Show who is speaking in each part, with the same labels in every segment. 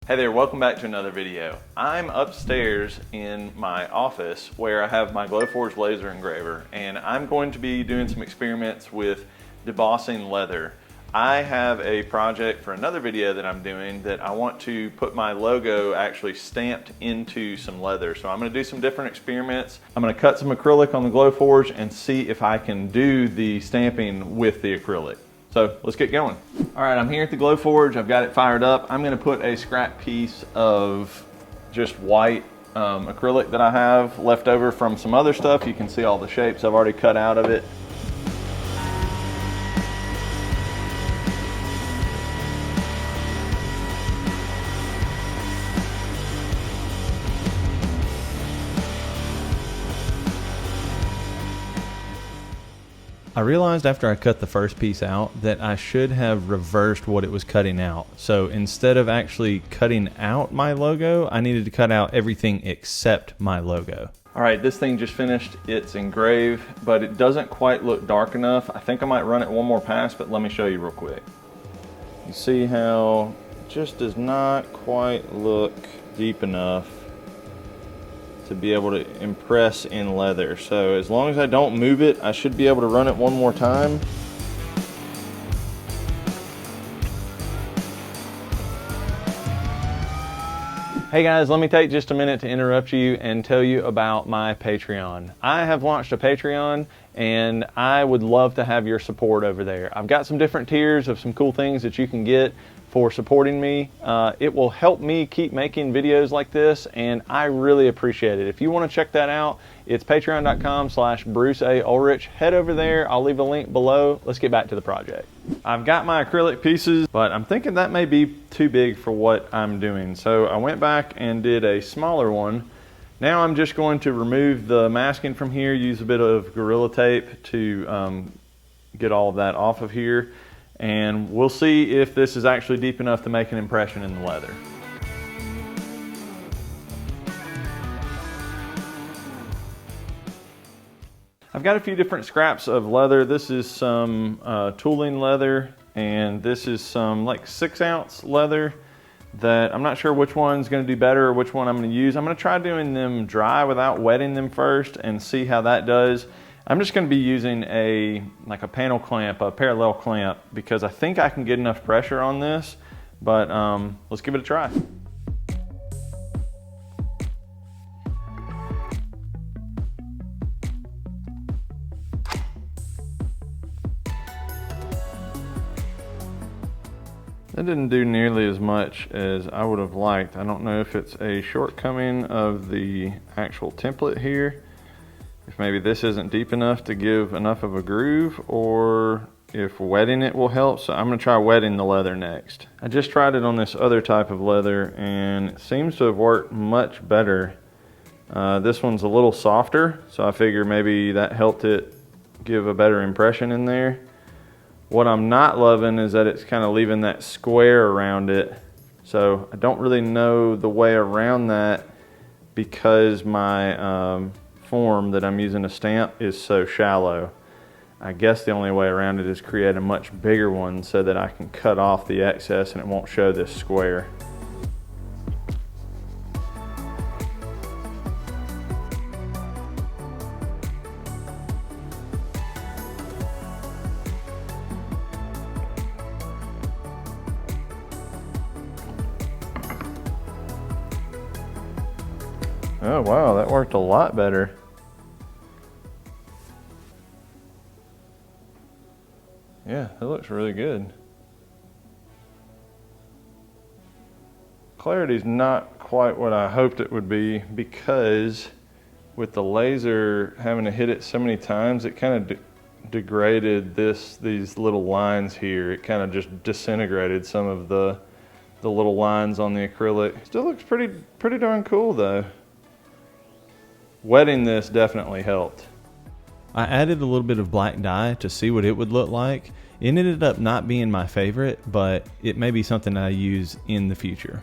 Speaker 1: Hey there, welcome back to another video. I'm upstairs in my office where I have my Glowforge laser engraver, and I'm going to be doing some experiments with debossing leather. I have a project for another video that I'm doing that I want to put my logo actually stamped into some leather. So I'm going to do some different experiments. I'm going to cut some acrylic on the Glowforge and see if I can do the stamping with the acrylic. So let's get going. All right, I'm here at the Glowforge. I've got it fired up. I'm gonna put a scrap piece of just white acrylic that I have left over from some other stuff. You can see all the shapes I've already cut out of it. I realized after I cut the first piece out that I should have reversed what it was cutting out. So instead of actually cutting out my logo, I needed to cut out everything except my logo. All right, this thing just finished its engrave, but it doesn't quite look dark enough. I think I might run it one more pass, but let me show you real quick. You see how it just does not quite look deep enough to be able to impress in leather. So as long as I don't move it, I should be able to run it one more time. Hey guys, let me take just a minute to interrupt you and tell you about my Patreon. I have launched a Patreon and I would love to have your support over there. I've got some different tiers of some cool things that you can get for supporting me. It will help me keep making videos like this, and I really appreciate it. If you want to check that out, it's patreon.com/Bruce A. Ulrich. Head over there, I'll leave a link below. Let's get back to the project. I've got my acrylic pieces, but I'm thinking that may be too big for what I'm doing. So I went back and did a smaller one. Now I'm just going to remove the masking from here, use a bit of Gorilla Tape to get all of that off of here. And we'll see if this is actually deep enough to make an impression in the leather. I've got a few different scraps of leather. This is some tooling leather, and this is some like 6-ounce leather that I'm not sure which one's gonna do better or which one I'm gonna use. I'm gonna try doing them dry without wetting them first and see how that does. I'm just going to be using a panel clamp, a parallel clamp, because I think I can get enough pressure on this, but let's give it a try. That didn't do nearly as much as I would have liked. I don't know if it's a shortcoming of the actual template here, if maybe this isn't deep enough to give enough of a groove, or if wetting it will help. So I'm gonna try wetting the leather next. I just tried it on this other type of leather and it seems to have worked much better. This one's a little softer, so I figure maybe that helped it give a better impression in there. What I'm not loving is that it's kind of leaving that square around it. So I don't really know the way around that because my form that I'm using to stamp is so shallow. I guess the only way around it is create a much bigger one so that I can cut off the excess and it won't show this square. Oh wow, that worked a lot better. Yeah, that looks really good. Clarity's not quite what I hoped it would be, because with the laser having to hit it so many times, it kind of degraded these little lines here. It kind of just disintegrated some of the little lines on the acrylic. Still looks pretty darn cool though. Wetting this definitely helped. I added a little bit of black dye to see what it would look like. It ended up not being my favorite, but it may be something I use in the future.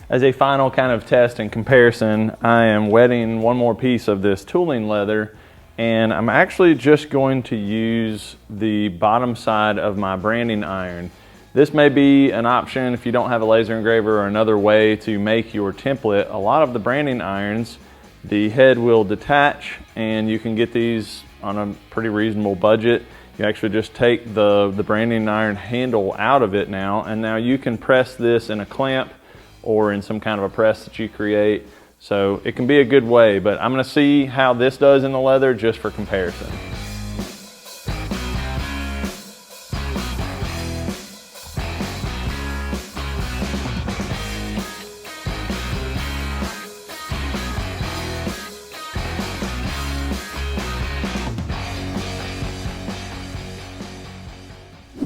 Speaker 1: As a final kind of test and comparison, I am wetting one more piece of this tooling leather and I'm actually just going to use the bottom side of my branding iron. This may be an option if you don't have a laser engraver or another way to make your template. A lot of the branding irons, the head will detach, and you can get these on a pretty reasonable budget. You actually just take the branding iron handle out of it now, and now you can press this in a clamp or in some kind of a press that you create. So it can be a good way, but I'm gonna see how this does in the leather just for comparison.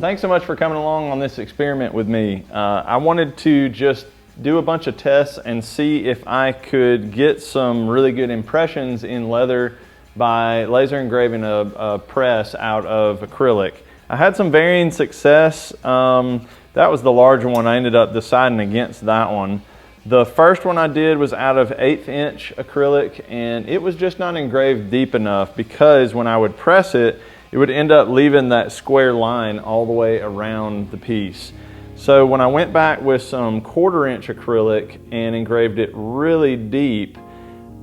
Speaker 1: Thanks so much for coming along on this experiment with me. I wanted to just do a bunch of tests and see if I could get some really good impressions in leather by laser engraving a press out of acrylic. I had some varying success. That was the larger one. I ended up deciding against that one. The first one I did was out of 1/8 inch acrylic, and it was just not engraved deep enough because when I would press it, it would end up leaving that square line all the way around the piece. So when I went back with some 1/4 inch acrylic and engraved it really deep,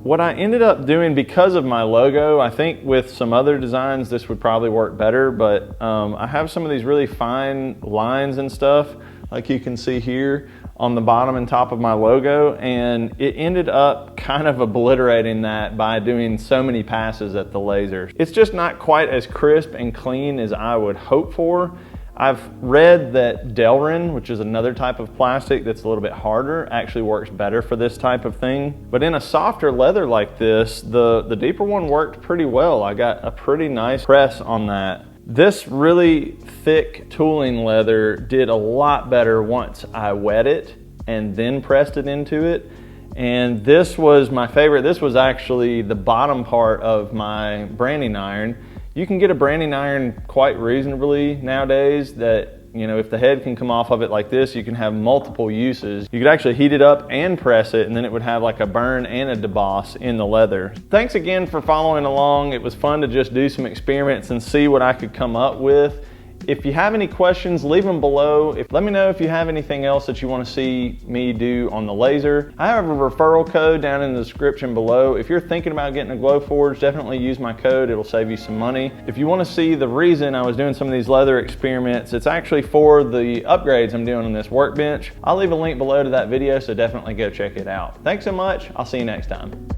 Speaker 1: what I ended up doing because of my logo, I think with some other designs this would probably work better, but I have some of these really fine lines and stuff, like you can see here on the bottom and top of my logo, and it ended up kind of obliterating that by doing so many passes at the laser. It's just not quite as crisp and clean as I would hope for. I've read that Delrin, which is another type of plastic that's a little bit harder, actually works better for this type of thing. But in a softer leather like this, the deeper one worked pretty well. I got a pretty nice press on that. This really thick tooling leather did a lot better once I wet it and then pressed it into it. And this was my favorite. This was actually the bottom part of my branding iron. You can get a branding iron quite reasonably nowadays that, you know, if the head can come off of it like this, you can have multiple uses. You could actually heat it up and press it, and then it would have like a burn and a deboss in the leather. Thanks again for following along. It was fun to just do some experiments and see what I could come up with. If you have any questions, leave them below. Let me know if you have anything else that you want to see me do on the laser. I have a referral code down in the description below. If you're thinking about getting a Glowforge, definitely use my code. It'll save you some money. If you want to see the reason I was doing some of these leather experiments, it's actually for the upgrades I'm doing on this workbench. I'll leave a link below to that video, so definitely go check it out. Thanks so much. I'll see you next time.